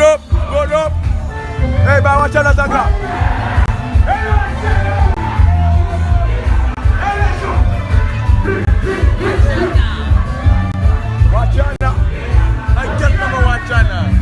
up, good up. Hey, ba wachana taka. Wachana. I just never wachana.